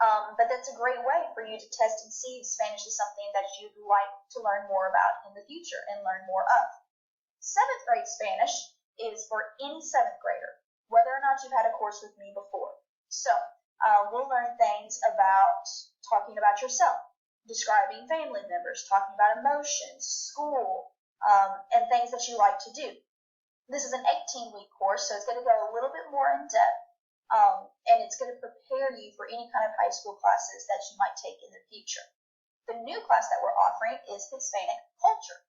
But that's a great way for you to test and see if Spanish is something that you'd like to learn more about in the future and learn more of. Seventh grade Spanish is for any seventh grader, whether or not you've had a course with me before. So we'll learn things about talking about yourself, describing family members, talking about emotions, school, and things that you like to do. This is an 18-week course, so it's going to go a little bit more in depth, and it's going to prepare you for any kind of high school classes that you might take in the future. The new class that we're offering is Hispanic Culture.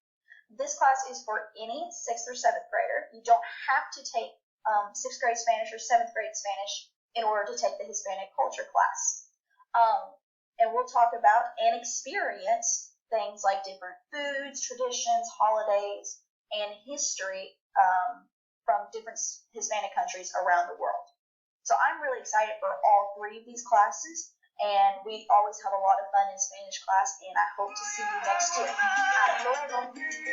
This class is for any 6th or 7th grader. You don't have to take 6th grade Spanish or 7th grade Spanish in order to take the Hispanic Culture class. And we'll talk about and experience things like different foods, traditions, holidays, and history from different Hispanic countries around the world. So I'm really excited for all 3 of these classes, and we always have a lot of fun in Spanish class, and I hope to see you next year. Hasta luego.